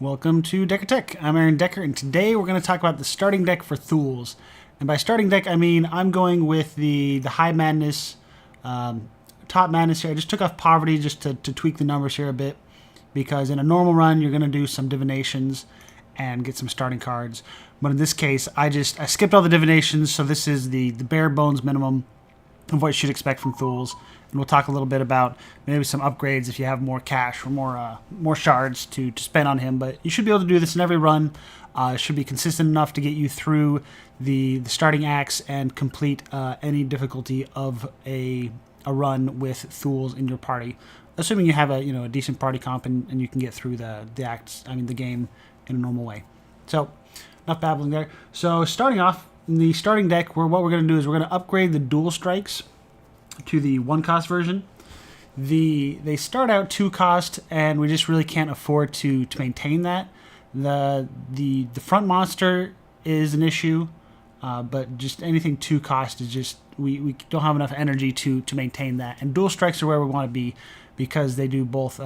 Welcome to Decker Tech. I'm Aaron Decker, and today we're going to talk about the starting deck for Thuls. And by starting deck, I mean I'm going with the High Madness, Top Madness here. I just took off Poverty just to tweak the numbers here a bit, because in a normal run, you're going to do some divinations and get some starting cards. But in this case, I skipped all the divinations, so this is the bare bones minimum of what you should expect from Thuls. And we'll talk a little bit about maybe some upgrades if you have more cash or more shards to spend on him. But you should be able to do this in every run. It should be consistent enough to get you through the starting acts and complete any difficulty of a run with Thuls in your party, assuming you have a decent party comp and you can get through the game in a normal way. So enough babbling there. So starting off in the starting deck, what we're going to do is we're going to upgrade the dual strikes to the 1-cost version. They start out 2-cost, and we just really can't afford to maintain that. The front monster is an issue, but just anything 2-cost is just we don't have enough energy to maintain that. And dual strikes are where we want to be, because they do both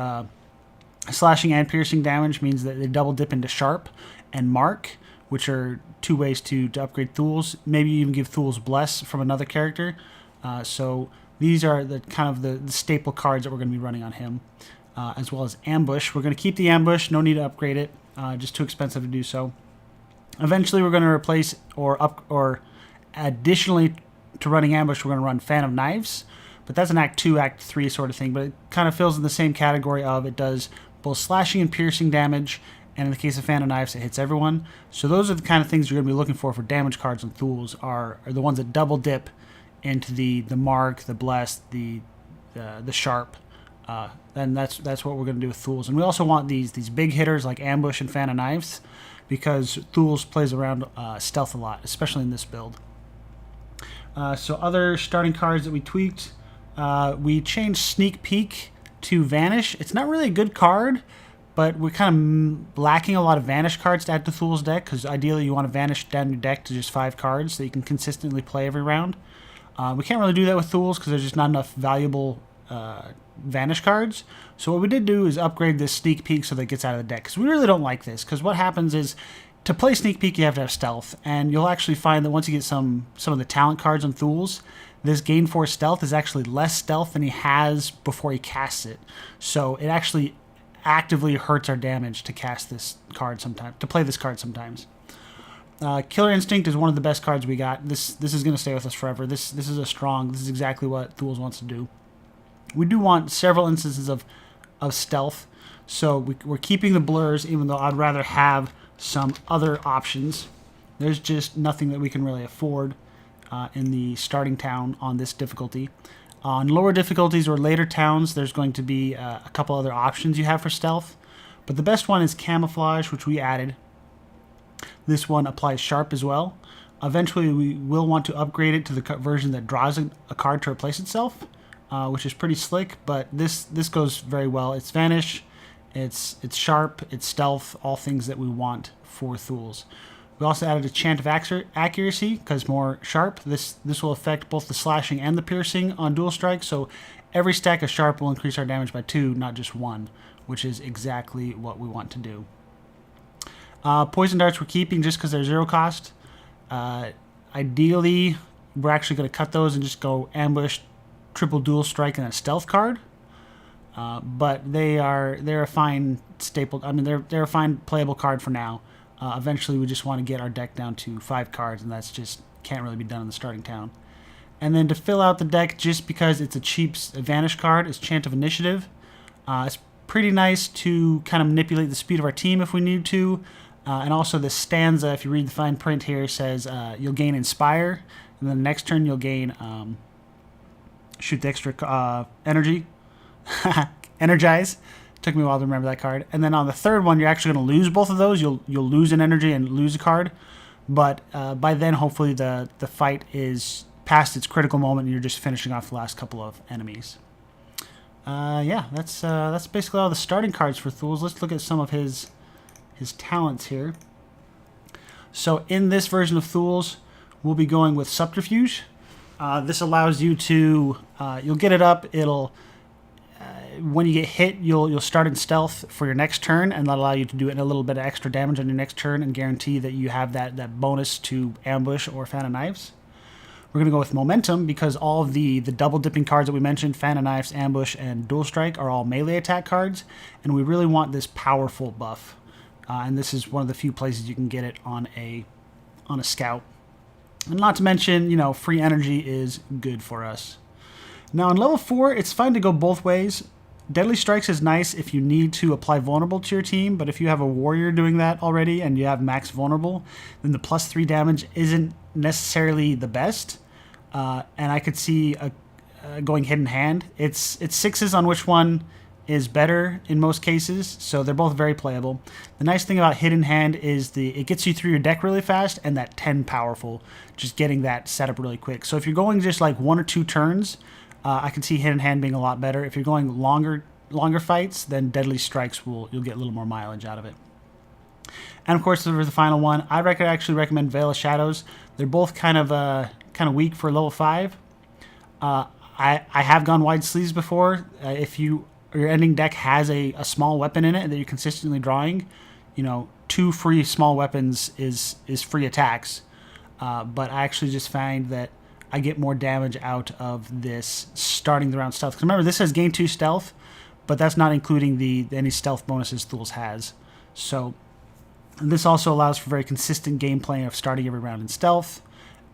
slashing and piercing damage. Means that they double dip into sharp and mark, which are two ways to upgrade Thuls. Maybe you even give Thuls bless from another character. So these are the kind of the staple cards that we're going to be running on him, as well as ambush. We're going to keep the ambush. No need to upgrade it. Just too expensive to do so. Eventually, we're going to replace or additionally to running ambush, we're going to run Fan of Knives. But that's an Act 2, Act 3 sort of thing. But it kind of fills in the same category of it does both slashing and piercing damage. And in the case of Fan of Knives, it hits everyone. So those are the kind of things you're going to be looking for damage cards on Thuls, are the ones that double dip into the mark, the bless, the sharp. Then that's what we're going to do with Thuls. And we also want these big hitters like ambush and Fan of Knives, because Thuls plays around stealth a lot, especially in this build. So other starting cards that we tweaked, we changed Sneak Peek to Vanish. It's not really a good card, but we're kind of lacking a lot of Vanish cards to add to Thuls deck, because ideally you want to Vanish down your deck to just 5 cards so you can consistently play every round. We can't really do that with Thuls because there's just not enough valuable Vanish cards. So what we did do is upgrade this Sneak Peek so that it gets out of the deck, because we really don't like this. Because what happens is, to play Sneak Peek you have to have Stealth, and you'll actually find that once you get some of the talent cards on Thuls, this gain 4 Stealth is actually less Stealth than he has before he casts it. So it actually actively hurts our damage to cast this card sometimes, to play this card sometimes. Killer Instinct is one of the best cards we got. This is going to stay with us forever. This is exactly what Thuls wants to do. We do want several instances of stealth, so we're keeping the blurs, even though I'd rather have some other options. There's just nothing that we can really afford in the starting town on this difficulty. On lower difficulties or later towns, there's going to be a couple other options you have for stealth, but the best one is Camouflage, which we added. This one applies sharp as well. Eventually, we will want to upgrade it to the version that draws a card to replace itself, which is pretty slick, but this goes very well. It's Vanish, it's sharp, it's stealth, all things that we want for Thuls. We also added a Chant of Accuracy, because more sharp. This will affect both the slashing and the piercing on dual strike, so every stack of sharp will increase our damage by 2, not just 1, which is exactly what we want to do. Poison Darts we're keeping just because they're 0-cost. Ideally, we're actually going to cut those and just go ambush, triple dual strike, and a stealth card. But they're a fine staple. I mean, they're a fine playable card for now. Eventually, we just want to get our deck down to 5 cards, and that's just can't really be done in the starting town. And then to fill out the deck, just because it's a cheap Vanish card, is Chant of Initiative. It's pretty nice to kind of manipulate the speed of our team if we need to. And also the stanza, if you read the fine print here, says you'll gain Inspire, and then the next turn you'll gain shoot the extra energy. Energize. Took me a while to remember that card. And then on the third one, you're actually going to lose both of those. You'll lose an energy and lose a card. But by then, hopefully, the fight is past its critical moment, and you're just finishing off the last couple of enemies. Yeah, that's basically all the starting cards for Thuls. Let's look at some of his talents here. So in this version of Thuls, we'll be going with Subterfuge. This allows you to, you'll get it up, it'll when you get hit, you'll start in stealth for your next turn, and that'll allow you to do it a little bit of extra damage on your next turn and guarantee that you have that bonus to ambush or fan of knives. We're going to go with momentum because all of the double dipping cards that we mentioned, fan of knives, ambush, and dual strike, are all melee attack cards, and we really want this powerful buff. And this is one of the few places you can get it on a scout. And not to mention, you know, free energy is good for us. Now in level 4, it's fine to go both ways. Deadly Strikes is nice if you need to apply vulnerable to your team, but if you have a warrior doing that already and you have max vulnerable, then the +3 damage isn't necessarily the best. And I could see going hand in hand. It's 6s on which one is better in most cases, so they're both very playable. The nice thing about hidden hand is it gets you through your deck really fast, and that 10 powerful, just getting that set up really quick. So if you're going just like 1 or 2 turns, I can see hidden hand being a lot better. If you're going longer fights, then Deadly Strikes you'll get a little more mileage out of it. And of course, for the final one, I actually recommend Veil of Shadows. They're both kind of weak for level 5. I have gone wide sleeves before. If your ending deck has a small weapon in it that you're consistently drawing, you know, 2 free small weapons is free attacks. But I actually just find that I get more damage out of this starting the round stealth. Because remember, this has gain 2 stealth, but that's not including any stealth bonuses Thuls has. So this also allows for very consistent gameplay of starting every round in stealth.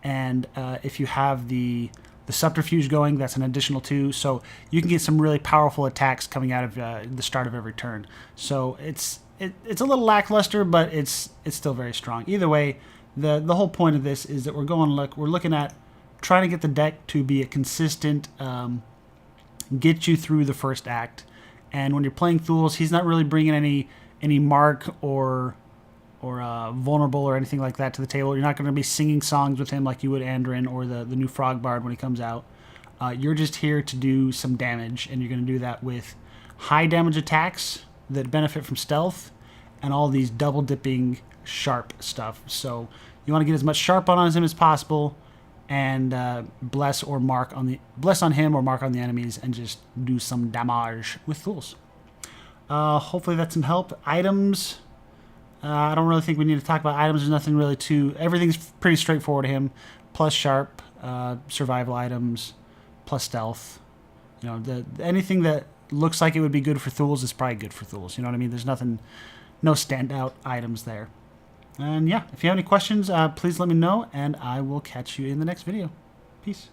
And if you have the subterfuge going, that's an additional 2. So you can get some really powerful attacks coming out of the start of every turn. So it's a little lackluster, but it's still very strong. Either way, the whole point of this is that we're looking at trying to get the deck to be a consistent, get you through the first act. And when you're playing Thuls, he's not really bringing any mark or vulnerable or anything like that to the table. You're not going to be singing songs with him like you would Andrin or the new Frog Bard when he comes out. You're just here to do some damage, and you're going to do that with high damage attacks that benefit from stealth and all these double dipping sharp stuff. So you want to get as much sharp on him as possible, and bless on him or mark on the enemies, and just do some damage with Thuls. Hopefully that's some help. Items. I don't really think we need to talk about items. There's nothing really everything's pretty straightforward to him. Plus sharp, survival items, plus stealth. You know, anything that looks like it would be good for Thuls is probably good for Thuls. You know what I mean? There's no standout items there. And yeah, if you have any questions, please let me know, and I will catch you in the next video. Peace.